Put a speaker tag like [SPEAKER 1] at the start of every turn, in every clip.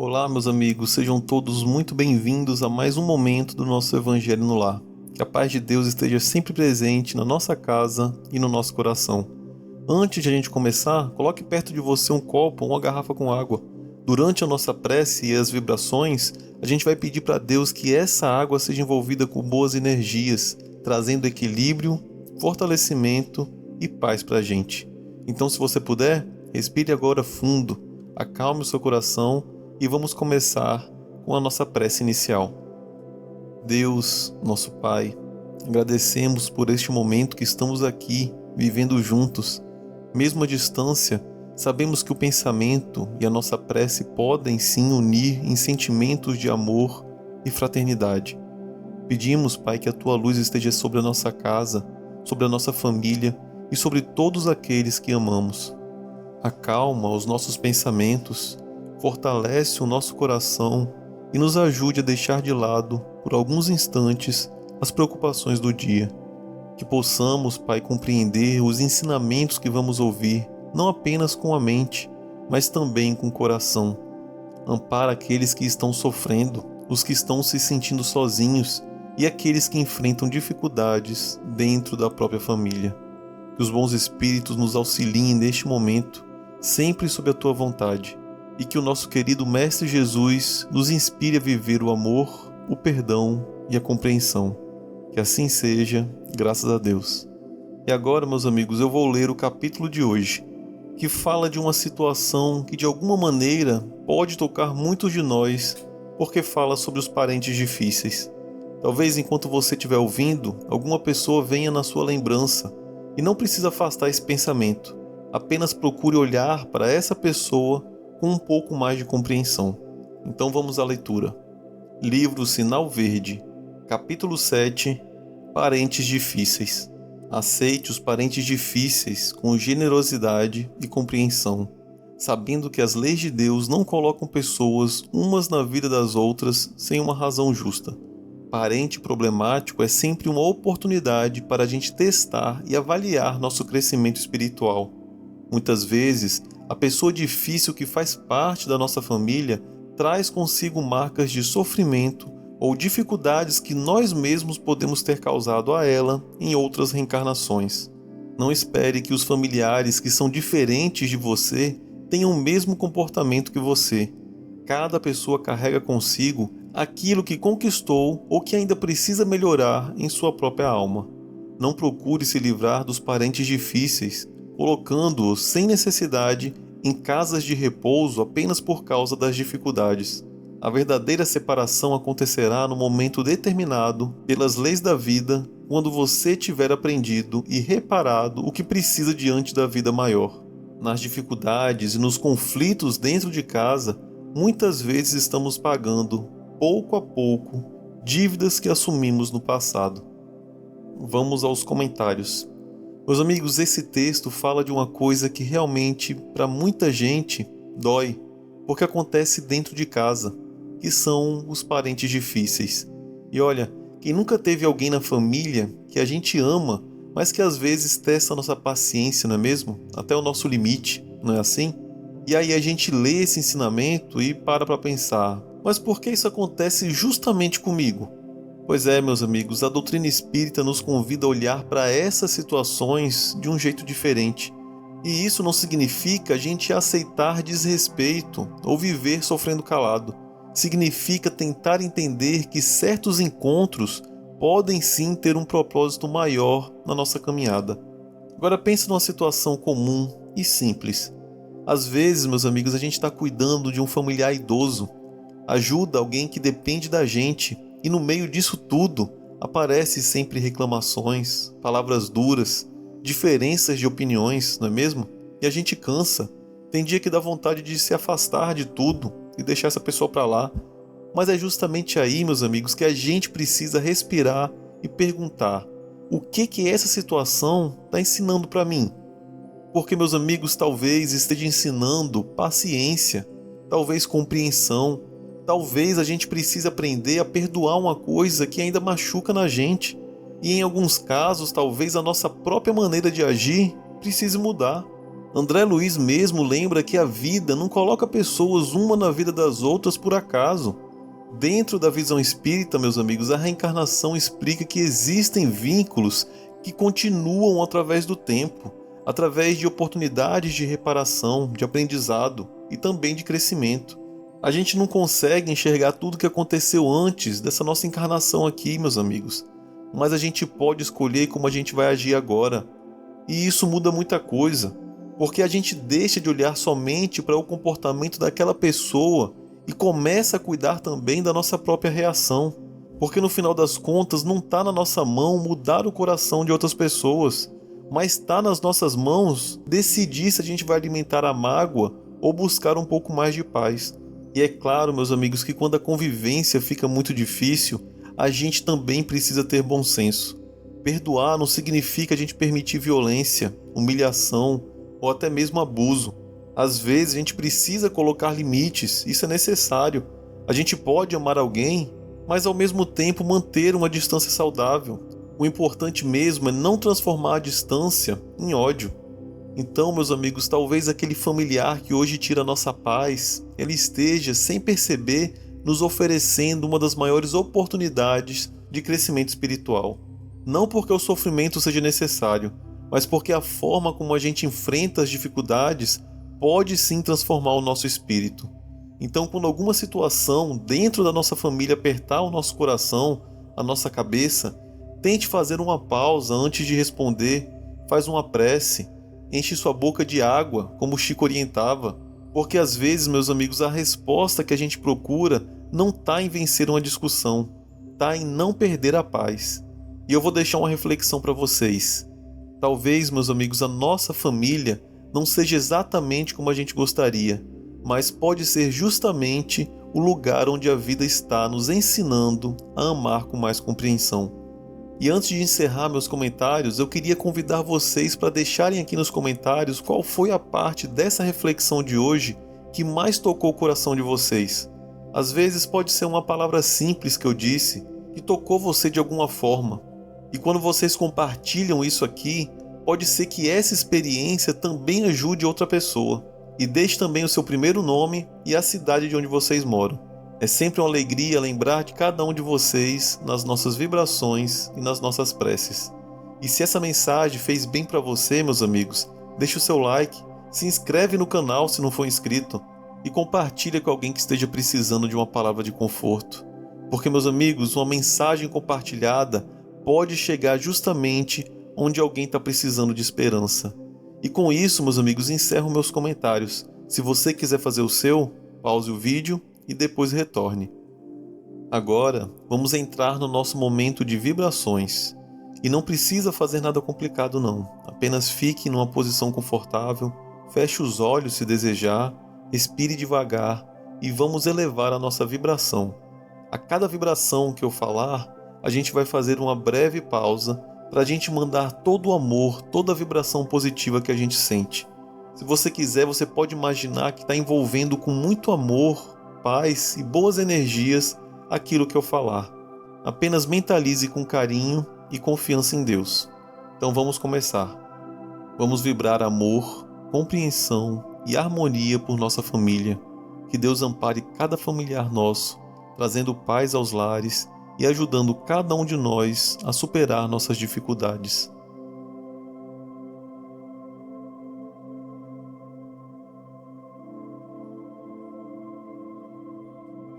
[SPEAKER 1] Olá, meus amigos, sejam todos muito bem-vindos a mais um momento do nosso Evangelho no Lar. Que a paz de Deus esteja sempre presente na nossa casa e no nosso coração. Antes de a gente começar, coloque perto de você um copo ou uma garrafa com água. Durante a nossa prece e as vibrações, a gente vai pedir para Deus que essa água seja envolvida com boas energias, trazendo equilíbrio, fortalecimento e paz para a gente. Então, se você puder, respire agora fundo, acalme o seu coração e vamos começar com a nossa prece inicial. Deus, nosso Pai, agradecemos por este momento que estamos aqui, vivendo juntos. Mesmo à distância, sabemos que o pensamento e a nossa prece podem sim unir em sentimentos de amor e fraternidade. Pedimos, Pai, que a Tua luz esteja sobre a nossa casa, sobre a nossa família e sobre todos aqueles que amamos. Acalma os nossos pensamentos, fortalece o nosso coração e nos ajude a deixar de lado, por alguns instantes, as preocupações do dia. Que possamos, Pai, compreender os ensinamentos que vamos ouvir, não apenas com a mente, mas também com o coração. Ampara aqueles que estão sofrendo, os que estão se sentindo sozinhos e aqueles que enfrentam dificuldades dentro da própria família. Que os bons espíritos nos auxiliem neste momento, sempre sob a Tua vontade, e que o nosso querido Mestre Jesus nos inspire a viver o amor, o perdão e a compreensão. Que assim seja, graças a Deus. E agora, meus amigos, eu vou ler o capítulo de hoje, que fala de uma situação que de alguma maneira pode tocar muitos de nós, porque fala sobre os parentes difíceis. Talvez enquanto você estiver ouvindo, alguma pessoa venha na sua lembrança, e não precisa afastar esse pensamento. Apenas procure olhar para essa pessoa com um pouco mais de compreensão. Então vamos à leitura. Livro Sinal Verde, capítulo 7, Parentes Difíceis. Aceite os parentes difíceis com generosidade e compreensão, sabendo que as leis de Deus não colocam pessoas umas na vida das outras sem uma razão justa. Parente problemático é sempre uma oportunidade para a gente testar e avaliar nosso crescimento espiritual. Muitas vezes, a pessoa difícil que faz parte da nossa família traz consigo marcas de sofrimento ou dificuldades que nós mesmos podemos ter causado a ela em outras reencarnações. Não espere que os familiares que são diferentes de você tenham o mesmo comportamento que você. Cada pessoa carrega consigo aquilo que conquistou ou que ainda precisa melhorar em sua própria alma. Não procure se livrar dos parentes difíceis, colocando-os sem necessidade em casas de repouso apenas por causa das dificuldades. A verdadeira separação acontecerá no momento determinado pelas leis da vida, quando você tiver aprendido e reparado o que precisa diante da vida maior. Nas dificuldades e nos conflitos dentro de casa, muitas vezes estamos pagando, pouco a pouco, dívidas que assumimos no passado. Vamos aos comentários. Meus amigos, esse texto fala de uma coisa que realmente, para muita gente, dói, porque acontece dentro de casa, que são os parentes difíceis. E olha, quem nunca teve alguém na família que a gente ama, mas que às vezes testa a nossa paciência, não é mesmo? Até o nosso limite, não é assim? E aí a gente lê esse ensinamento e para pensar, mas por que isso acontece justamente comigo? Pois é, meus amigos, a doutrina espírita nos convida a olhar para essas situações de um jeito diferente. E isso não significa a gente aceitar desrespeito ou viver sofrendo calado. Significa tentar entender que certos encontros podem sim ter um propósito maior na nossa caminhada. Agora pense numa situação comum e simples. Às vezes, meus amigos, a gente está cuidando de um familiar idoso, ajuda alguém que depende da gente, e no meio disso tudo, aparecem sempre reclamações, palavras duras, diferenças de opiniões, não é mesmo? E a gente cansa. Tem dia que dá vontade de se afastar de tudo e deixar essa pessoa para lá. Mas é justamente aí, meus amigos, que a gente precisa respirar e perguntar: o que essa situação está ensinando para mim? Porque, meus amigos, talvez esteja ensinando paciência, talvez compreensão, talvez a gente precise aprender a perdoar uma coisa que ainda machuca na gente. E em alguns casos, talvez a nossa própria maneira de agir precise mudar. André Luiz mesmo lembra que a vida não coloca pessoas uma na vida das outras por acaso. Dentro da visão espírita, meus amigos, a reencarnação explica que existem vínculos que continuam através do tempo, através de oportunidades de reparação, de aprendizado e também de crescimento. A gente não consegue enxergar tudo que aconteceu antes dessa nossa encarnação aqui, meus amigos, mas a gente pode escolher como a gente vai agir agora. E isso muda muita coisa, porque a gente deixa de olhar somente para o comportamento daquela pessoa e começa a cuidar também da nossa própria reação. Porque no final das contas não está na nossa mão mudar o coração de outras pessoas, mas está nas nossas mãos decidir se a gente vai alimentar a mágoa ou buscar um pouco mais de paz. E é claro, meus amigos, que quando a convivência fica muito difícil, a gente também precisa ter bom senso. Perdoar não significa a gente permitir violência, humilhação ou até mesmo abuso. Às vezes a gente precisa colocar limites, isso é necessário. A gente pode amar alguém, mas ao mesmo tempo manter uma distância saudável. O importante mesmo é não transformar a distância em ódio. Então, meus amigos, talvez aquele familiar que hoje tira a nossa paz, ele esteja, sem perceber, nos oferecendo uma das maiores oportunidades de crescimento espiritual. Não porque o sofrimento seja necessário, mas porque a forma como a gente enfrenta as dificuldades pode sim transformar o nosso espírito. Então, quando alguma situação dentro da nossa família apertar o nosso coração, a nossa cabeça, tente fazer uma pausa antes de responder, faz uma prece, enche sua boca de água, como o Chico orientava, porque às vezes, meus amigos, a resposta que a gente procura não está em vencer uma discussão, está em não perder a paz. E eu vou deixar uma reflexão para vocês. Talvez, meus amigos, a nossa família não seja exatamente como a gente gostaria, mas pode ser justamente o lugar onde a vida está nos ensinando a amar com mais compreensão. E antes de encerrar meus comentários, eu queria convidar vocês para deixarem aqui nos comentários qual foi a parte dessa reflexão de hoje que mais tocou o coração de vocês. Às vezes pode ser uma palavra simples que eu disse, que tocou você de alguma forma. E quando vocês compartilham isso aqui, pode ser que essa experiência também ajude outra pessoa. E deixe também o seu primeiro nome e a cidade de onde vocês moram. É sempre uma alegria lembrar de cada um de vocês nas nossas vibrações e nas nossas preces. E se essa mensagem fez bem para você, meus amigos, deixe o seu like, se inscreve no canal se não for inscrito e compartilha com alguém que esteja precisando de uma palavra de conforto. Porque, meus amigos, uma mensagem compartilhada pode chegar justamente onde alguém está precisando de esperança. E com isso, meus amigos, encerro meus comentários. Se você quiser fazer o seu, pause o vídeo e depois retorne. Agora, vamos entrar no nosso momento de vibrações. E não precisa fazer nada complicado não. Apenas fique numa posição confortável, feche os olhos se desejar, respire devagar e vamos elevar a nossa vibração. A cada vibração que eu falar, a gente vai fazer uma breve pausa para a gente mandar todo o amor, toda a vibração positiva que a gente sente. Se você quiser, você pode imaginar que está envolvendo com muito amor, paz e boas energias aquilo que eu falar. Apenas mentalize com carinho e confiança em Deus. Então vamos começar. Vamos vibrar amor, compreensão e harmonia por nossa família. Que Deus ampare cada familiar nosso, trazendo paz aos lares e ajudando cada um de nós a superar nossas dificuldades.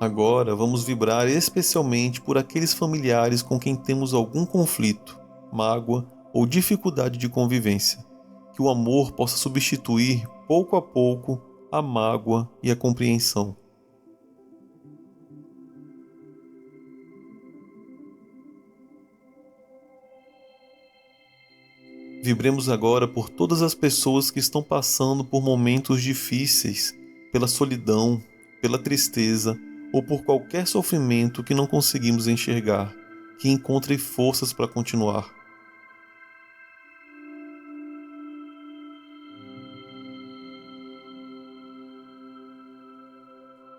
[SPEAKER 1] Agora vamos vibrar especialmente por aqueles familiares com quem temos algum conflito, mágoa ou dificuldade de convivência. Que o amor possa substituir, pouco a pouco, a mágoa e a compreensão. Vibremos agora por todas as pessoas que estão passando por momentos difíceis, pela solidão, pela tristeza, ou por qualquer sofrimento que não conseguimos enxergar, que encontre forças para continuar.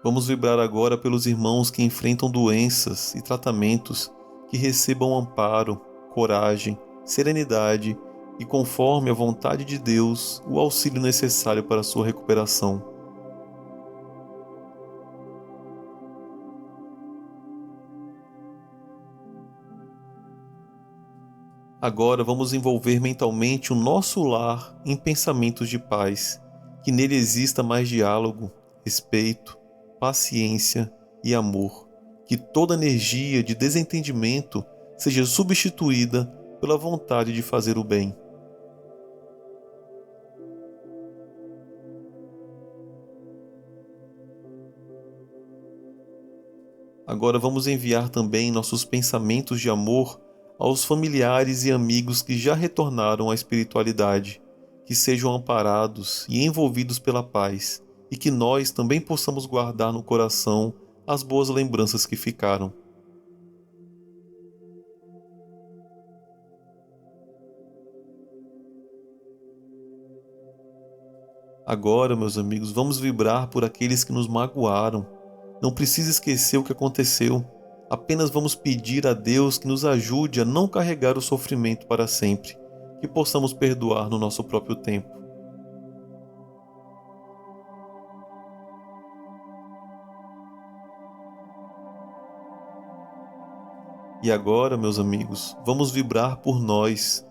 [SPEAKER 1] Vamos vibrar agora pelos irmãos que enfrentam doenças e tratamentos, que recebam amparo, coragem, serenidade e, conforme a vontade de Deus, o auxílio necessário para a sua recuperação. Agora vamos envolver mentalmente o nosso lar em pensamentos de paz, que nele exista mais diálogo, respeito, paciência e amor, que toda energia de desentendimento seja substituída pela vontade de fazer o bem. Agora vamos enviar também nossos pensamentos de amor aos familiares e amigos que já retornaram à espiritualidade, que sejam amparados e envolvidos pela paz, e que nós também possamos guardar no coração as boas lembranças que ficaram. Agora, meus amigos, vamos vibrar por aqueles que nos magoaram. Não precisa esquecer o que aconteceu. Apenas vamos pedir a Deus que nos ajude a não carregar o sofrimento para sempre, que possamos perdoar no nosso próprio tempo. E agora, meus amigos, vamos vibrar por nós.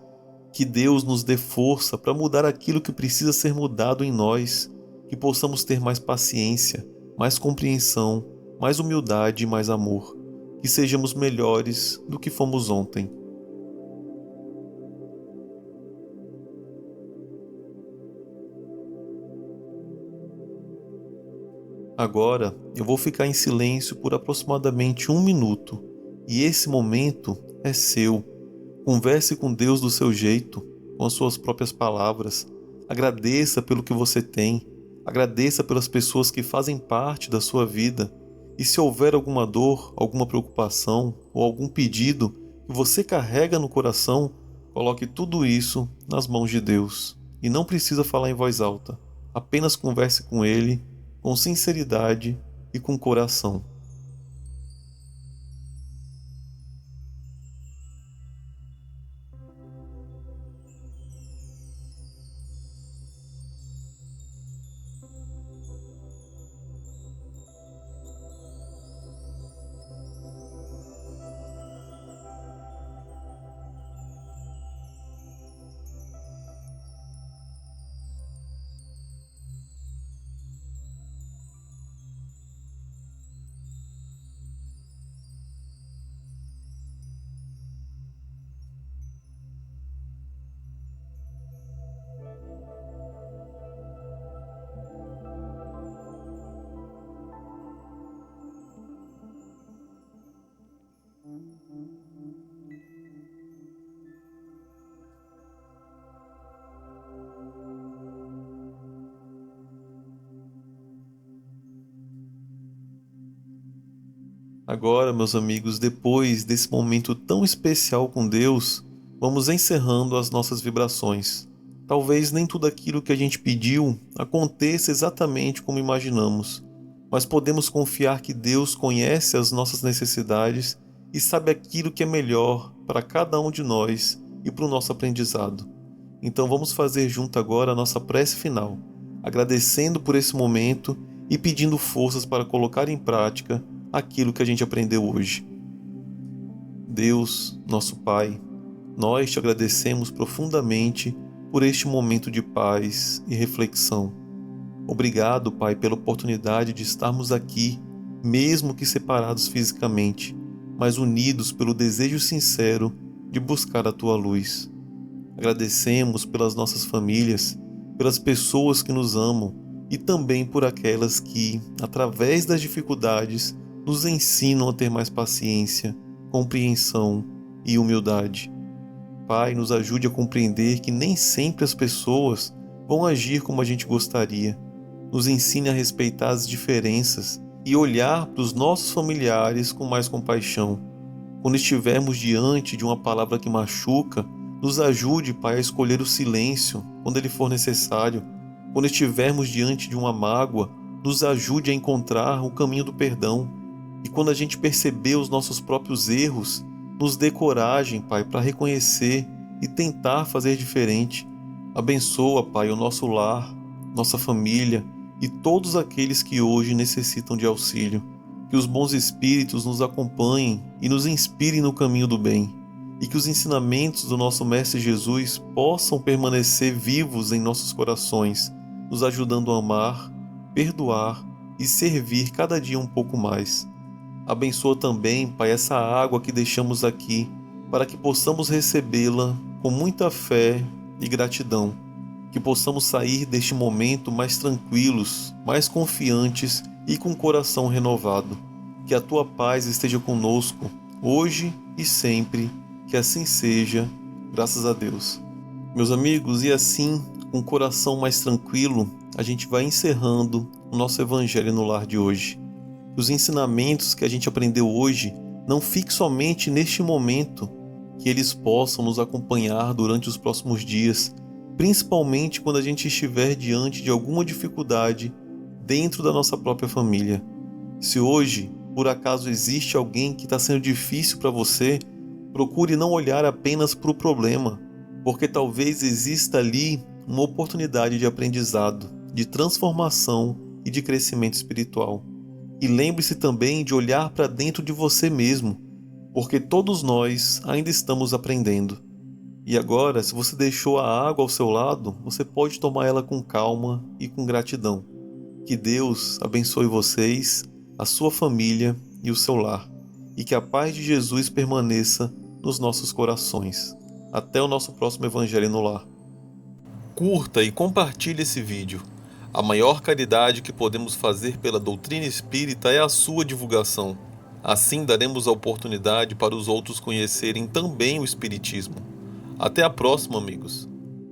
[SPEAKER 1] Que Deus nos dê força para mudar aquilo que precisa ser mudado em nós, que possamos ter mais paciência, mais compreensão, mais humildade e mais amor, que sejamos melhores do que fomos ontem. Agora eu vou ficar em silêncio por aproximadamente 1 minuto, e esse momento é seu. Converse com Deus do seu jeito, com as suas próprias palavras. Agradeça pelo que você tem. Agradeça pelas pessoas que fazem parte da sua vida. E se houver alguma dor, alguma preocupação ou algum pedido que você carrega no coração, coloque tudo isso nas mãos de Deus. E não precisa falar em voz alta. Apenas converse com Ele com sinceridade e com coração. Agora, meus amigos, depois desse momento tão especial com Deus, vamos encerrando as nossas vibrações. Talvez nem tudo aquilo que a gente pediu aconteça exatamente como imaginamos, mas podemos confiar que Deus conhece as nossas necessidades e sabe aquilo que é melhor para cada um de nós e para o nosso aprendizado. Então vamos fazer junto agora a nossa prece final, agradecendo por esse momento e pedindo forças para colocar em prática aquilo que a gente aprendeu hoje. Deus, nosso Pai, nós te agradecemos profundamente por este momento de paz e reflexão. Obrigado, Pai, pela oportunidade de estarmos aqui, mesmo que separados fisicamente, mas unidos pelo desejo sincero de buscar a Tua luz. Agradecemos pelas nossas famílias, pelas pessoas que nos amam e também por aquelas que, através das dificuldades, nos ensinam a ter mais paciência, compreensão e humildade. Pai, nos ajude a compreender que nem sempre as pessoas vão agir como a gente gostaria. Nos ensine a respeitar as diferenças e olhar para os nossos familiares com mais compaixão. Quando estivermos diante de uma palavra que machuca, nos ajude, Pai, a escolher o silêncio quando ele for necessário. Quando estivermos diante de uma mágoa, nos ajude a encontrar o caminho do perdão. E quando a gente perceber os nossos próprios erros, nos dê coragem, Pai, para reconhecer e tentar fazer diferente. Abençoa, Pai, o nosso lar, nossa família e todos aqueles que hoje necessitam de auxílio. Que os bons espíritos nos acompanhem e nos inspirem no caminho do bem. E que os ensinamentos do nosso Mestre Jesus possam permanecer vivos em nossos corações, nos ajudando a amar, perdoar e servir cada dia um pouco mais. Abençoa também, Pai, essa água que deixamos aqui, para que possamos recebê-la com muita fé e gratidão. Que possamos sair deste momento mais tranquilos, mais confiantes e com o coração renovado. Que a Tua paz esteja conosco, hoje e sempre. Que assim seja, graças a Deus. Meus amigos, e assim, com o coração mais tranquilo, a gente vai encerrando o nosso Evangelho no Lar de hoje. Os ensinamentos que a gente aprendeu hoje não fiquem somente neste momento, que eles possam nos acompanhar durante os próximos dias, principalmente quando a gente estiver diante de alguma dificuldade dentro da nossa própria família. Se hoje, por acaso, existe alguém que está sendo difícil para você, procure não olhar apenas para o problema, porque talvez exista ali uma oportunidade de aprendizado, de transformação e de crescimento espiritual. E lembre-se também de olhar para dentro de você mesmo, porque todos nós ainda estamos aprendendo. E agora, se você deixou a água ao seu lado, você pode tomar ela com calma e com gratidão. Que Deus abençoe vocês, a sua família e o seu lar. E que a paz de Jesus permaneça nos nossos corações. Até o nosso próximo Evangelho no Lar. Curta e compartilhe esse vídeo. A maior caridade que podemos fazer pela doutrina espírita é a sua divulgação. Assim daremos a oportunidade para os outros conhecerem também o Espiritismo. Até a próxima, amigos.